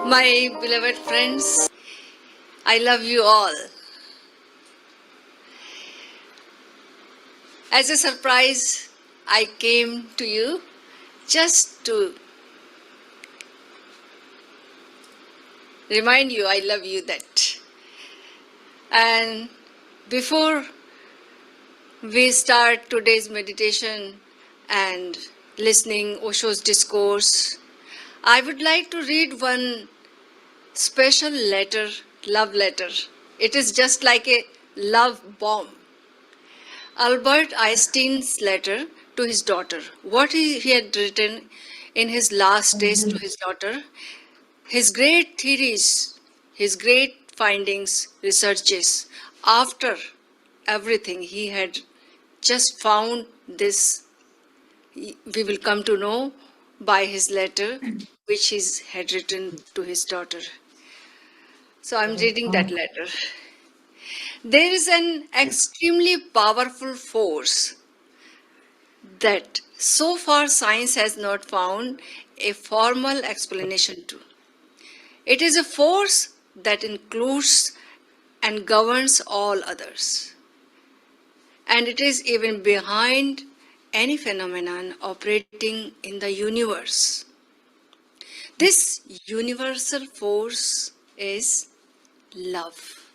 My beloved friends, I love you all. As a surprise, I came to you just to remind you I love you that. And before we start today's meditation and listening Osho's discourse, I would like to read one special letter, love letter. It is just like a love bomb. Albert Einstein's letter to his daughter. What he had written in his last days to his daughter, his great theories, his great findings, researches, after everything he had just found this, we will come to know by his letter which he had written to his daughter. So I'm reading that letter. There is an extremely powerful force that so far science has not found a formal explanation to. It is a force that includes and governs all others. And it is even behind any phenomenon operating in the universe. This universal force is love.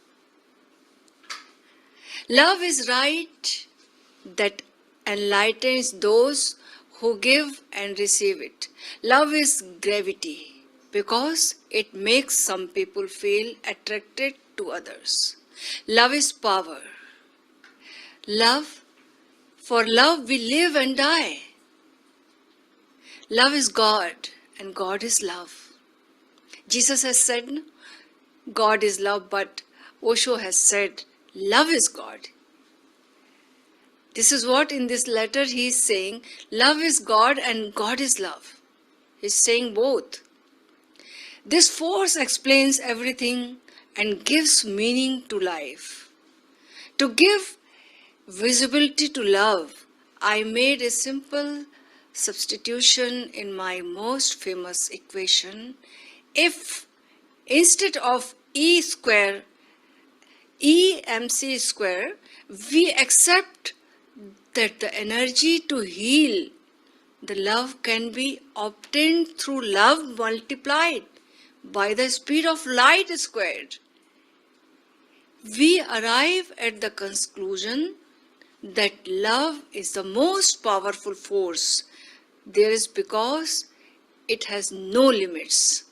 Love is right that enlightens those who give and receive it. Love is gravity because it makes some people feel attracted to others. Love is power. Love, for love we live and die. Love is God and God is love. Jesus has said, God is love, but Osho has said, love is God. This is what in this letter he is saying, love is God and God is love. He is saying both. This force explains everything and gives meaning to life. To give visibility to love, I made a simple substitution in my most famous equation. If instead of E square, EMC square, we accept that the energy to heal the love can be obtained through love multiplied by the speed of light squared, we arrive at the conclusion that love is the most powerful force there is because it has no limits.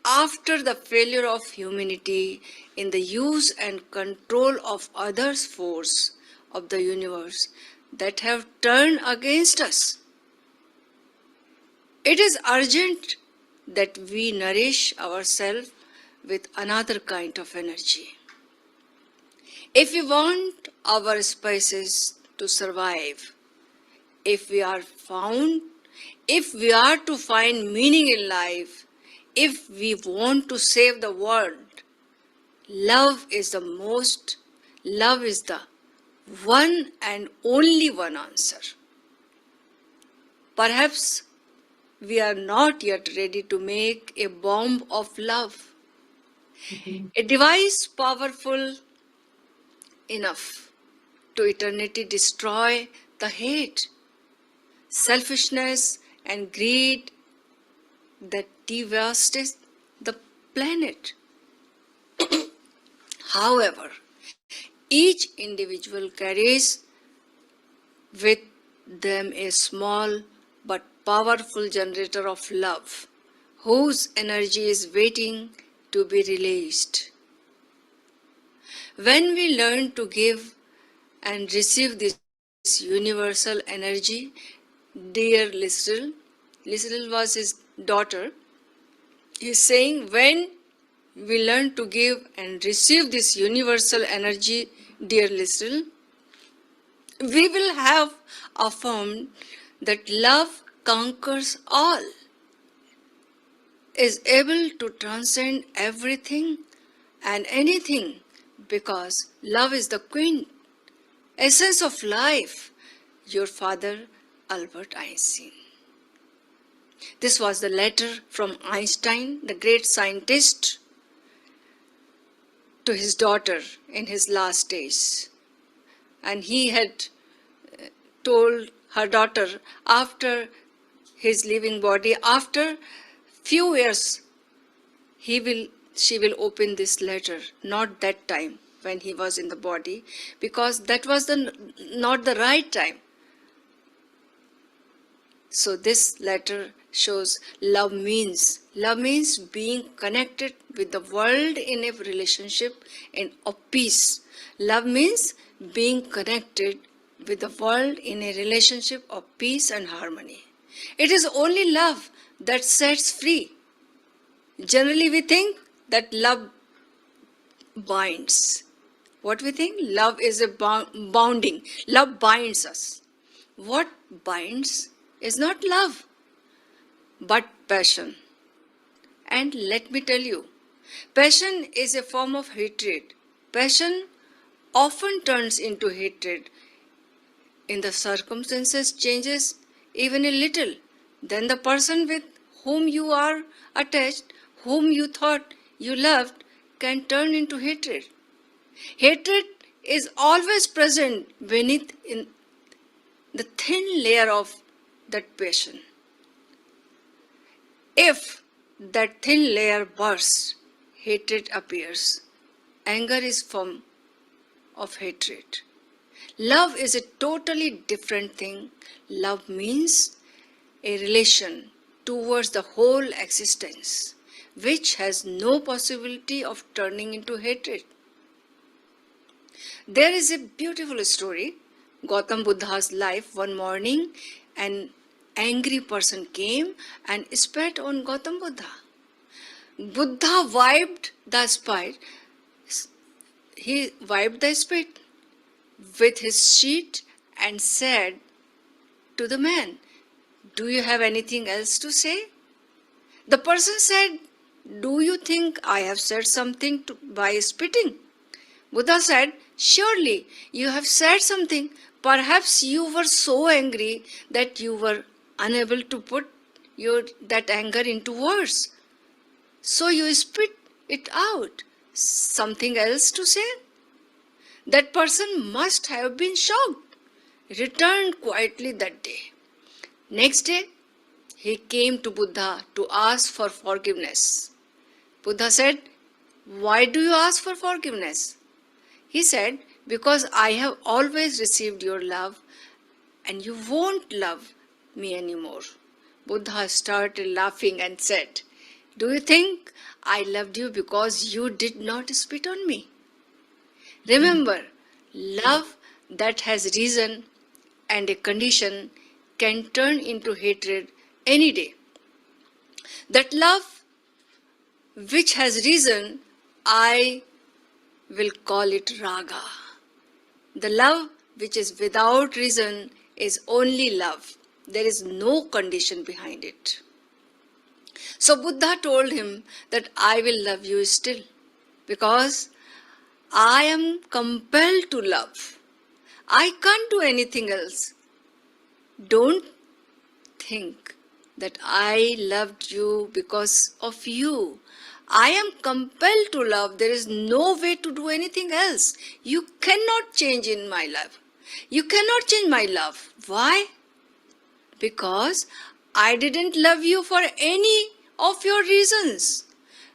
After the failure of humanity in the use and control of others' force of the universe that have turned against us, it is urgent that we nourish ourselves with another kind of energy. If we want our species to survive, if we are to find meaning in life, if we want to save the world, love is the one and only one answer. Perhaps we are not yet ready to make a bomb of love, a device powerful enough to eternity destroy the hate, selfishness and greed that devastates the planet. However, each individual carries with them a small but powerful generator of love, whose energy is waiting to be released. When we learn to give and receive this universal energy, dear Lisril was his daughter, he is saying, when we learn to give and receive this universal energy, dear Lisril, we will have affirmed that love conquers all, is able to transcend everything and anything, because love is the queen essence of life. Your father, Albert Einstein. This was the letter from Einstein, the great scientist, to his daughter in his last days. And he had told her daughter after his leaving body, after few years, she will open this letter, not that time when he was in the body, because that was not the right time. So this letter shows love means being connected with the world in a relationship and of peace. Love means being connected with the world in a relationship of peace and harmony. It is only love that sets free. Generally we think that love binds. What we think? Love is a bounding. Love binds us. What binds is not love, but passion. And let me tell you, passion is a form of hatred. Passion often turns into hatred. In the circumstances changes even a little, then the person with whom you are attached, whom you thought you loved, can turn into hatred. Hatred is always present beneath in the thin layer of that passion. If that thin layer bursts, hatred appears. Anger is form of hatred. Love is a totally different thing. Love means a relation towards the whole existence, which has no possibility of turning into hatred. There is a beautiful story, Gautam Buddha's life. One morning, an angry person came and spat on Gautam Buddha. Buddha wiped the spit. He wiped the spit with his sheet and said to the man, "Do you have anything else to say?" The person said, "Do you think I have said something by spitting?" Buddha said, "Surely you have said something. Perhaps you were so angry that you were unable to put that anger into words. So you spit it out. Something else to say?" That person must have been shocked. Returned quietly that day. Next day, he came to Buddha to ask for forgiveness. Buddha said, "Why do you ask for forgiveness?" He said, "Because I have always received your love and you won't love me anymore." Buddha started laughing and said, "Do you think I loved you because you did not spit on me?" Remember, love that has reason and a condition can turn into hatred any day. That love which has reason, I will call it raga. The love which is without reason is only love. There is no condition behind it. So Buddha told him that I will love you still because I am compelled to love. I can't do anything else. Don't think that I loved you because of you. I am compelled to love. There is no way to do anything else. You cannot change in my love. You cannot change my love. Why? Because I didn't love you for any of your reasons.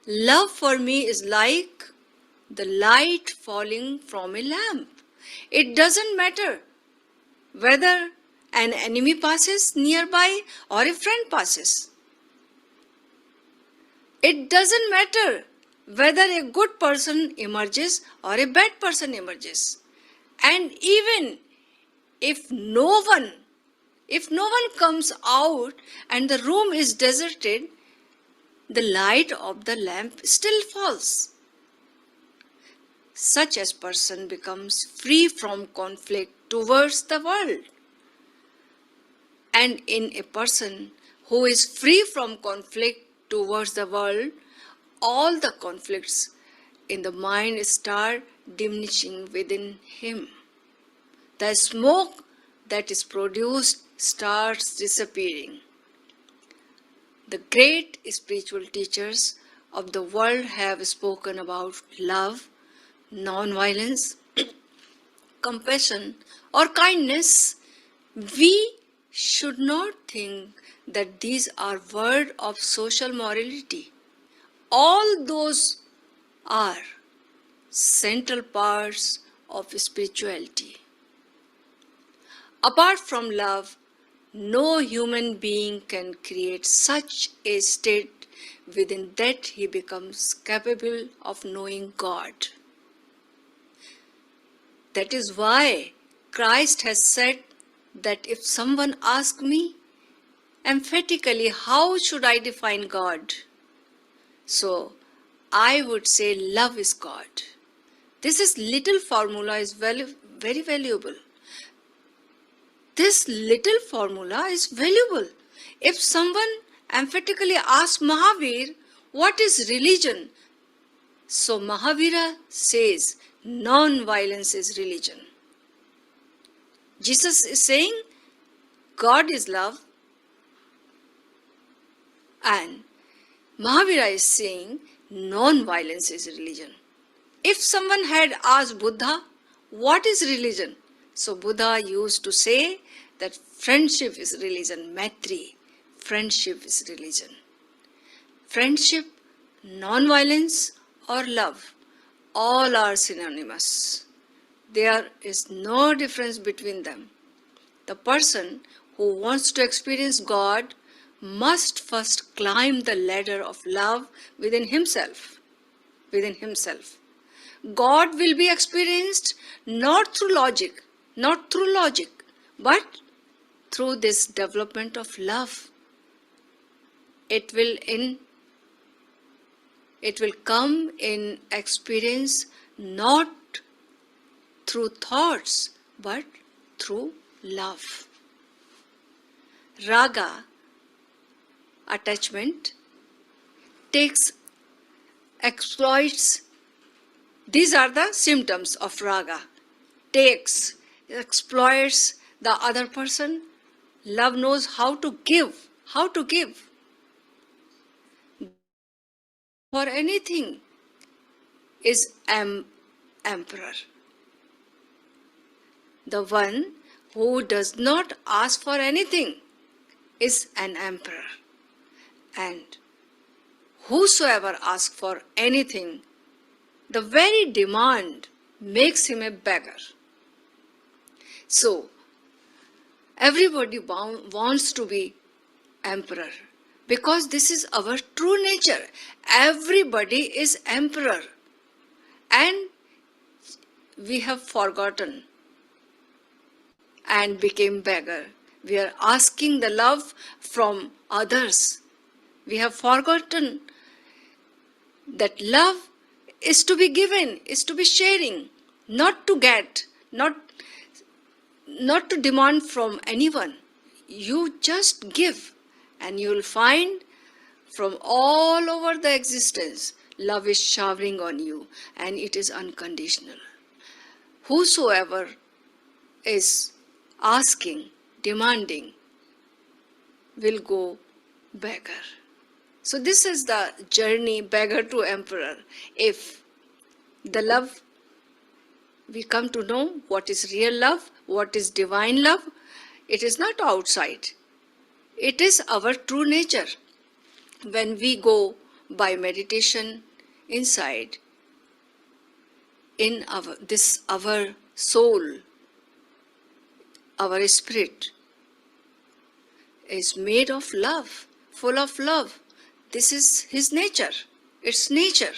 Love for me is like the light falling from a lamp. It doesn't matter whether an enemy passes nearby or a friend passes. It doesn't matter whether a good person emerges or a bad person emerges. And even if no one comes out and the room is deserted, the light of the lamp still falls. Such a person becomes free from conflict towards the world. And in a person who is free from conflict towards the world, all the conflicts in the mind start diminishing within him. The smoke that is produced starts disappearing. The great spiritual teachers of the world have spoken about love, non-violence, compassion, or kindness. We should not think that these are words of social morality. All those are central parts of spirituality. Apart from love, no human being can create such a state within that he becomes capable of knowing God. That is why Christ has said that if someone asks me emphatically, how should I define God? So I would say love is God. This is little formula is very valuable. This little formula is valuable. If someone emphatically asks Mahavir, what is religion? So Mahavira says, non-violence is religion. Jesus is saying, God is love. And Mahavira is saying, non-violence is religion. If someone had asked Buddha, what is religion? So Buddha used to say that friendship is religion, Maitri, friendship is religion. Friendship, non-violence or love, all are synonymous. There is no difference between them. The person who wants to experience God must first climb the ladder of love within himself. God will be experienced not through logic, but through this development of love. It will come in experience not through thoughts, but through love. Raga, attachment, exploits. These are the symptoms of raga. Exploits the other person. Love knows how to give. For anything is emperor. The one who does not ask for anything is an emperor. And whosoever asks for anything, the very demand makes him a beggar. So, everybody wants to be emperor because this is our true nature. Everybody is emperor. And we have forgotten and became beggar. We are asking the love from others. We have forgotten that love is to be given, is to be sharing, not to get, not to demand from anyone. You just give and you will find from all over the existence, love is showering on you and it is unconditional. Whosoever is asking, demanding, will go beggar. So this is the journey, beggar to emperor. If the love, we come to know what is real love, what is divine love, it is not outside. It is our true nature. When we go by meditation inside, in our soul, our spirit is made of love, full of love. This is his nature, its nature.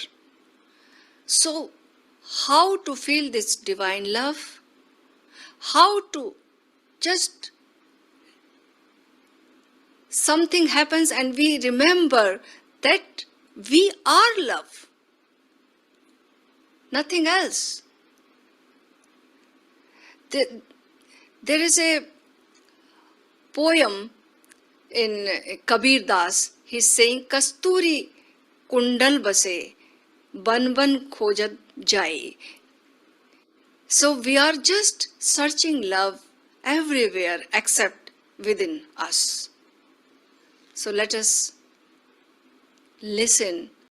So, how to feel this divine love? How to just something happens and we remember that we are love, nothing else. There is a poem in Kabir Das. He's saying, Kasturi kundal base, ban khojat jai. So we are just searching love everywhere except within us. So let us listen